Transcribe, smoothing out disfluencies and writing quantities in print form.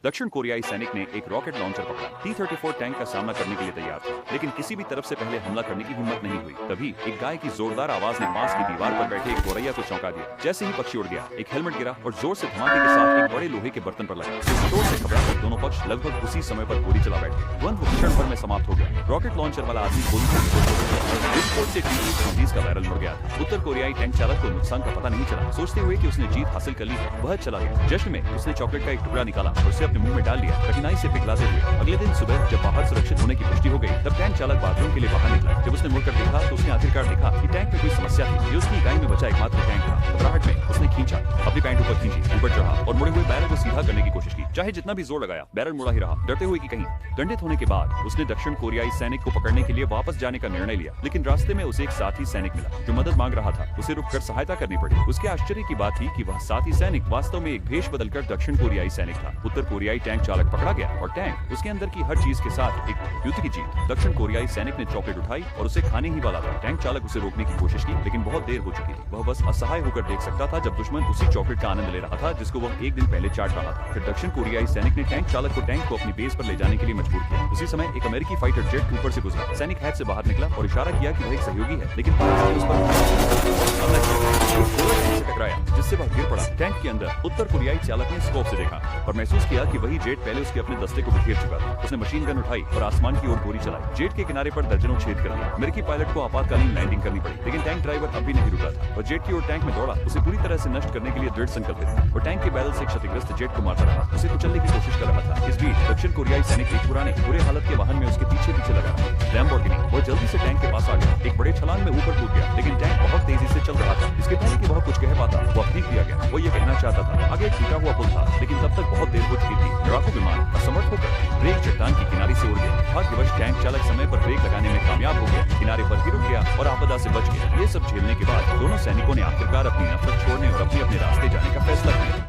दक्षिण कोरियाई सैनिक ने एक रॉकेट लॉन्चर पकड़ा। T-34 टैंक का सामना करने के लिए तैयार था, लेकिन किसी भी तरफ से पहले हमला करने की हिम्मत नहीं हुई। तभी एक गाय की जोरदार आवाज ने पास की दीवार पर बैठे एक गोरैया को चौंका दिया। जैसे ही पक्षी उड़ गया, एक हेलमेट गिरा और जोर से धमाके के साथ एक बड़े लोहे के बर्तन पर लगा। जोर से घबराकर दोनों पक्ष लगभग उसी समय पर गोली चला बैठे। द्वंद्व क्षण भर में समाप्त हो गया। रॉकेट लॉन्चर वाला आदमी गोली विस्फोट से T-30 का बैरल मुड़ गया था। उत्तर कोरियाई टैंक चालक को नुकसान का पता नहीं चला। सोचते हुए कि उसने जीत हासिल कर ली है, वह चला गया। जश्न में उसने चॉकलेट का एक टुकड़ा निकाला और उसे अपने मुंह में डाल लिया, कठिनाई से पिघलाते हुए। अगले दिन सुबह जब बाहर सुरक्षित होने की पुष्टि हो गई, तब टैंक चालक बाथरूम के लिए बाहर निकला। जब उसने मुड़कर देखा तो उसने आखिरकार देखा कि टैंक में कोई समस्या थी। ये उसकी इकाई में बचा एकमात्र टैंक था। घबराहट में उसने खींचा, अपनी पैंट ऊपर खींची, ऊपर चढ़ा और मुड़े हुए बैरल को सीधा करने की कोशिश की। चाहे जितना भी जोर लगाया, बैरल मुड़ा ही रहा, डरते हुए कि कहीं। दंडित होने के बाद उसने दक्षिण कोरियाई सैनिक को पकड़ने के लिए वापस जाने का निर्णय लिया, लेकिन रास्ते में उसे एक साथी सैनिक मिला जो मदद मांग रहा था। उसे रुककर सहायता करनी पड़ी। उसके आश्चर्य की बात थी कि वह साथी सैनिक वास्तव में एक भेष बदलकर दक्षिण कोरियाई सैनिक था। उत्तर कोरियाई टैंक चालक पकड़ा गया और टैंक उसके अंदर की हर चीज के साथ एक युद्ध की जीत। दक्षिण कोरियाई सैनिक ने चॉकलेट उठाई और उसे खाने ही वाला था। टैंक चालक उसे रोकने की कोशिश की, लेकिन बहुत देर हो चुकी थी। वह बस असहाय होकर देख सकता था जब दुश्मन उसी चॉकलेट का आनंद ले रहा था जिसको वह एक दिन पहले चाट रहा था। फिर दक्षिण कोरियाई सैनिक ने टैंक चालक को टैंक को अपनी बेस पर ले जाने के लिए मजबूर किया। उसी समय एक अमेरिकी फाइटर जेट ऊपर से गुजरा। सैनिक हैच से बाहर निकला और इशारा किया कि वह एक सहयोगी है, लेकिन उस पर टकराया जिससे वह गिर पड़ा। टैंक के अंदर उत्तर कोरियाई चालक ने स्कोप से देखा और महसूस किया कि वही जेट पहले उसके अपने दस्ते को बिखेर चुका था। उसने मशीन गन उठाई और आसमान की ओर गोली चलाई। जेट के किनारे पर दर्जनों छेद कर दिए। अमेरिकी पायलट को आपातकालीन लैंडिंग करनी पड़ी, लेकिन टैंक ड्राइवर अब भी नहीं रुका था। वह जेट की ओर टैंक में दौड़ा, उसे पूरी तरह से नष्ट करने के लिए दृढ़ संकल्पित था। और टैंक के बैरल से क्षतिग्रस्त जेट को मारता रहा, उसे कुचलने की कोशिश कर रहा था। इस बीच दक्षिण कोरियाई सैनिक एक पुराने बुरे हालत के वाहन में उसके पीछे लगा रहा। लैम्बोर्गिनी। वह जल्दी से टैंक के पास आ गया, एक बड़े छलांग में ऊपर कूद गया, लेकिन टैंक बहुत तेजी से चल रहा था। इसके पहले कि वह कुछ कह पाता, वह भीग दिया गया। वो ये कहना चाहता था, आगे एक टूटा हुआ पुल था, लेकिन तब तक बहुत देर हो चुकी थी। लड़ाकू विमान असमर्थ होकर ब्रेक चट्टान की किनारे से उड़ गया। भाग्यवश टैंक चालक समय पर ब्रेक लगाने में कामयाब हो गया, किनारे पर ही रुक गया और आपदा से बच गया। ये सब झेलने के बाद दोनों सैनिकों ने आखिरकार अपनी नफरत छोड़ने और अपने अपने रास्ते जाने का फैसला किया।